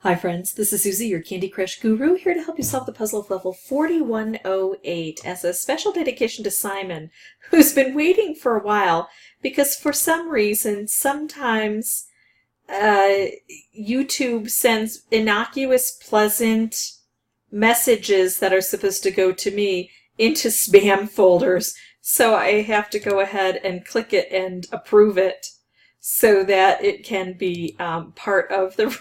Hi friends, this is Susie, your Candy Crush guru, here to help you solve the puzzle of level 4108 as a special dedication to Simon, who's been waiting for a while because for some reason sometimes YouTube sends innocuous, pleasant messages that are supposed to go to me into spam folders. So I have to go ahead and click it and approve it so that it can be part of the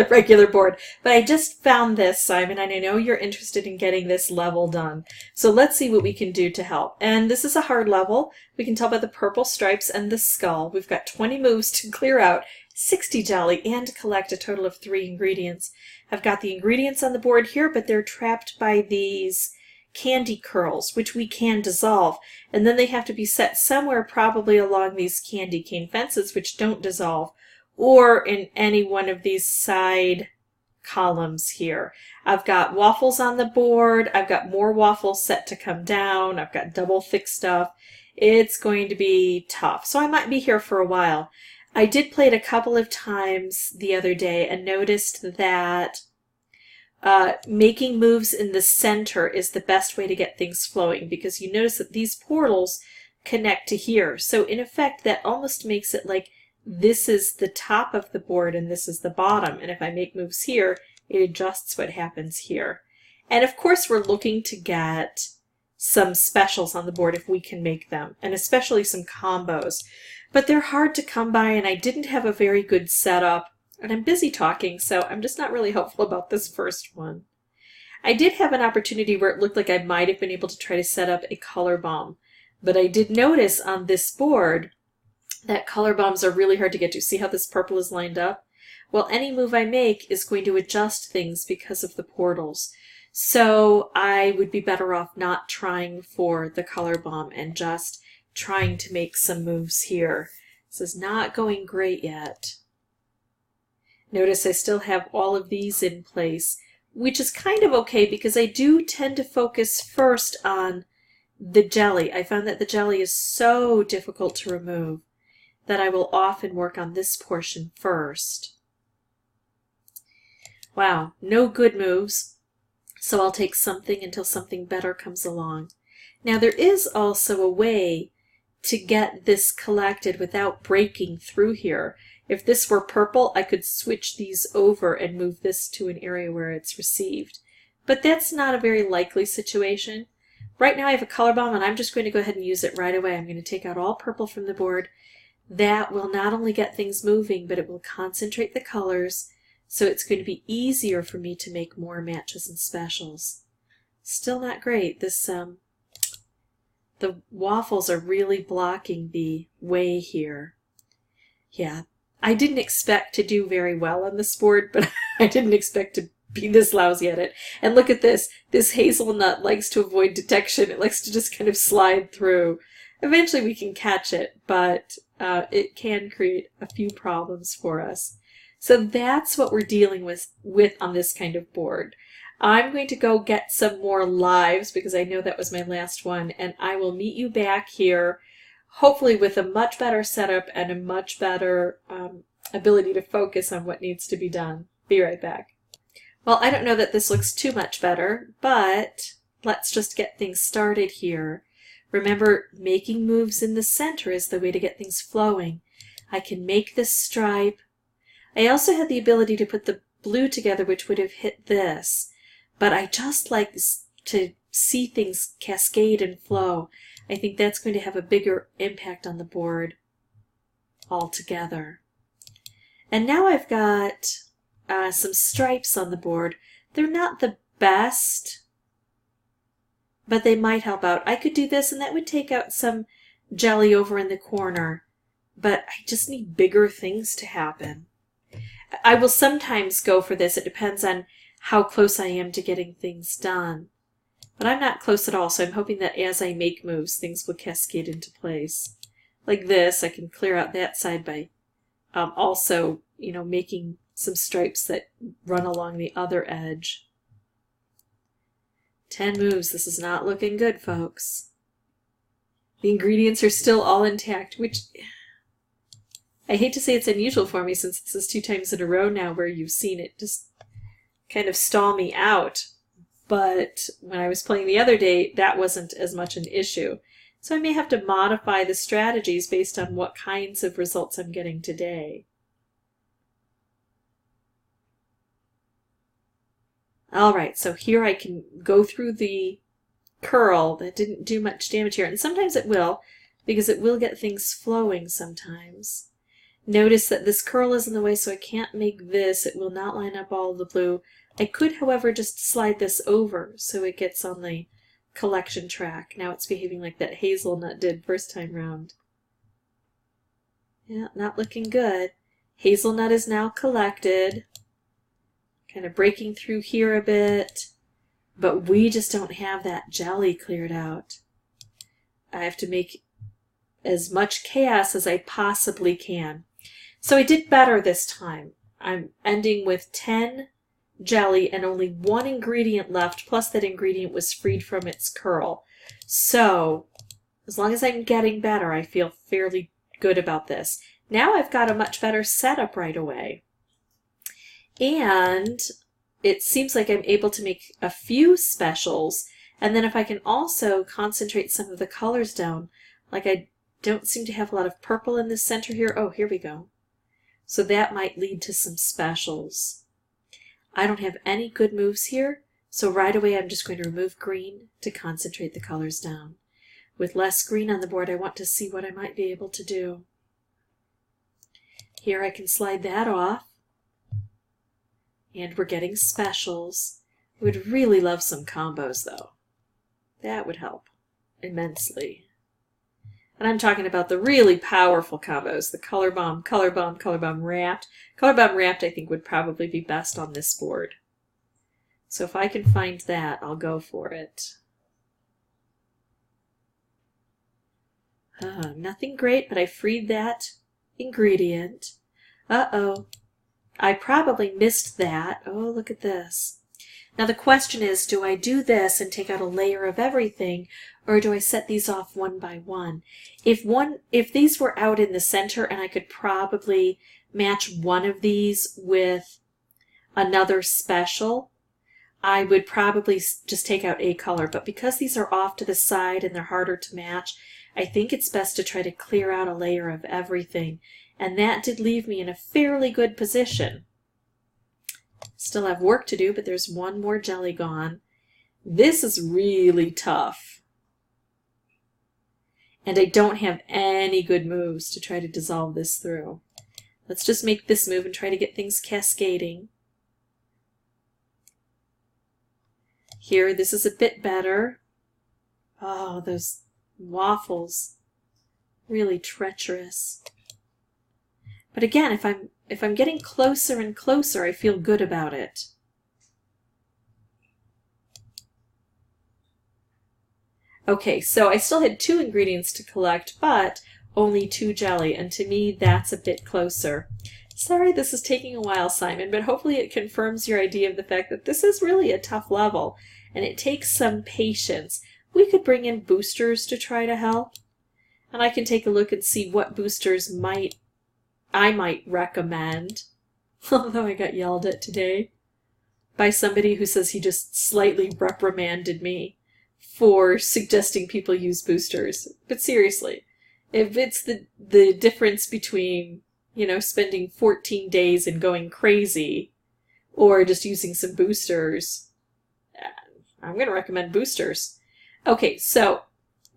regular board. But I just found this, Simon, and I know you're interested in getting this level done. So let's see what we can do to help. And this is a hard level. We can tell by the purple stripes and the skull. We've got 20 moves to clear out 60 jelly and collect a total of 3 ingredients. I've got the ingredients on the board here, but they're trapped by these candy curls, which we can dissolve. And then they have to be set somewhere probably along these candy cane fences, which don't dissolve, or in any one of these side columns here. I've got waffles on the board. I've got more waffles set to come down. I've got double thick stuff. It's going to be tough. So I might be here for a while. I did play it a couple of times the other day and noticed that making moves in the center is the best way to get things flowing, because you notice that these portals connect to here. So in effect, that almost makes it like this is the top of the board and this is the bottom. And if I make moves here, it adjusts what happens here. And of course, we're looking to get some specials on the board if we can make them, and especially some combos. But they're hard to come by, and I didn't have a very good setup. And I'm busy talking, so I'm just not really hopeful about this first one. I did have an opportunity where it looked like I might have been able to try to set up a color bomb. But I did notice on this board that color bombs are really hard to get to. See how this purple is lined up? Well, any move I make is going to adjust things because of the portals. So I would be better off not trying for the color bomb and just trying to make some moves here. This is not going great yet. Notice I still have all of these in place, which is kind of okay because I do tend to focus first on the jelly. I found that the jelly is so difficult to remove that I will often work on this portion first. Wow, no good moves, so I'll take something until something better comes along. Now there is also a way to get this collected without breaking through here. If this were purple, I could switch these over and move this to an area where it's received. But that's not a very likely situation. Right now I have a color bomb and I'm just going to go ahead and use it right away. I'm going to take out all purple from the board. That will not only get things moving, but it will concentrate the colors, so it's going to be easier for me to make more matches and specials. Still not great. The waffles are really blocking the way here. Yeah, I didn't expect to do very well on this board, but I didn't expect to be this lousy at it. And look at this. This hazelnut likes to avoid detection. It likes to just kind of slide through. Eventually we can catch it, but it can create a few problems for us. So that's what we're dealing with on this kind of board. I'm going to go get some more lives because I know that was my last one, and I will meet you back here, hopefully with a much better setup and a much better ability to focus on what needs to be done. Be right back. Well, I don't know that this looks too much better, but let's just get things started here. Remember, making moves in the center is the way to get things flowing. I can make this stripe. I also had the ability to put the blue together, which would have hit this. But I just like to see things cascade and flow. I think that's going to have a bigger impact on the board altogether. And now I've got some stripes on the board. They're not the best, but they might help out. I could do this and that would take out some jelly over in the corner, but I just need bigger things to happen. I will sometimes go for this. It depends on how close I am to getting things done. But I'm not close at all, so I'm hoping that as I make moves, things will cascade into place. Like this, I can clear out that side by also, making some stripes that run along the other edge. 10 moves. This is not looking good, folks. The ingredients are still all intact, which I hate to say it's unusual for me since this is 2 times in a row now where you've seen it just kind of stall me out. But when I was playing the other day, that wasn't as much an issue. So I may have to modify the strategies based on what kinds of results I'm getting today. All right, so here I can go through the curl. That didn't do much damage here, and sometimes it will, because it will get things flowing sometimes. Notice that this curl is in the way, so I can't make this. It will not line up all the blue. I could, however, just slide this over so it gets on the collection track. Now it's behaving like that hazelnut did first time round. Yeah, not looking good. Hazelnut is now collected. Kind of breaking through here a bit. But we just don't have that jelly cleared out. I have to make as much chaos as I possibly can. So I did better this time. I'm ending with 10 jelly and only 1 ingredient left, plus that ingredient was freed from its curl. So as long as I'm getting better, I feel fairly good about this. Now I've got a much better setup right away. And it seems like I'm able to make a few specials, and then if I can also concentrate some of the colors down, like I don't seem to have a lot of purple in the center here. Oh, here we go. So that might lead to some specials. I don't have any good moves here, so right away I'm just going to remove green to concentrate the colors down. With less green on the board, I want to see what I might be able to do. Here I can slide that off. And we're getting specials. Would really love some combos, though. That would help immensely. And I'm talking about the really powerful combos, the Color Bomb, Color Bomb, Color Bomb Wrapped. Color Bomb Wrapped, I think, would probably be best on this board. So if I can find that, I'll go for it. Nothing great, but I freed that ingredient. Uh-oh. I probably missed that. Oh, look at this. Now the question is, do I do this and take out a layer of everything, or do I set these off one by one? If these were out in the center and I could probably match one of these with another special, I would probably just take out a color. But because these are off to the side and they're harder to match, I think it's best to try to clear out a layer of everything. And that did leave me in a fairly good position. Still have work to do, but there's one more jelly gone. This is really tough. And I don't have any good moves to try to dissolve this through. Let's just make this move and try to get things cascading. Here, this is a bit better. Oh, those waffles. Really treacherous. But again, if I'm getting closer and closer, I feel good about it. Okay, so I still had 2 ingredients to collect, but only 2 jelly, and to me that's a bit closer. Sorry this is taking a while, Simon, but hopefully it confirms your idea of the fact that this is really a tough level, and it takes some patience. We could bring in boosters to try to help, and I can take a look and see what boosters I might recommend, although I got yelled at today by somebody who says he just slightly reprimanded me for suggesting people use boosters. But seriously, if it's the difference between, you know, spending 14 days and going crazy or just using some boosters, I'm going to recommend boosters. Okay, so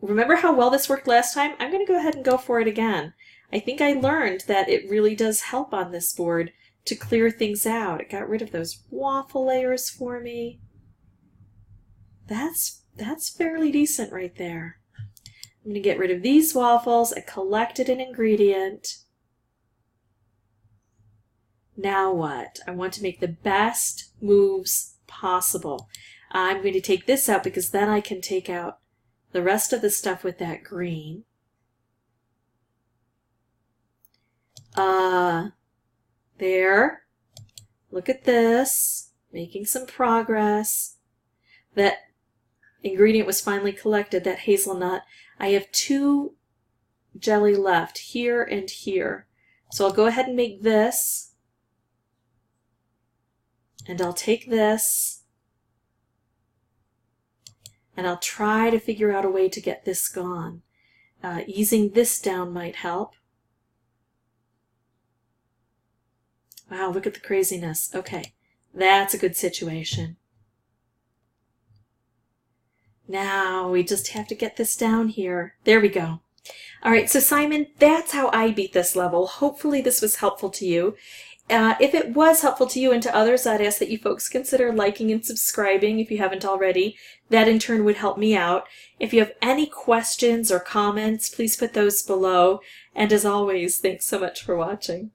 remember how well this worked last time? I'm going to go ahead and go for it again. I think I learned that it really does help on this board to clear things out. It got rid of those waffle layers for me. That's fairly decent right there. I'm going to get rid of these waffles. I collected an ingredient. Now what? I want to make the best moves possible. I'm going to take this out because then I can take out the rest of the stuff with that green. There. Look at this. Making some progress. That ingredient was finally collected, that hazelnut. I have 2 jelly left, here and here. So I'll go ahead and make this. And I'll take this and I'll try to figure out a way to get this gone. Easing this down might help. Wow, look at the craziness. Okay, that's a good situation. Now we just have to get this down here. There we go. All right, so Simon, that's how I beat this level. Hopefully this was helpful to you. If it was helpful to you and to others, I'd ask that you folks consider liking and subscribing if you haven't already. That in turn would help me out. If you have any questions or comments, please put those below. And as always, thanks so much for watching.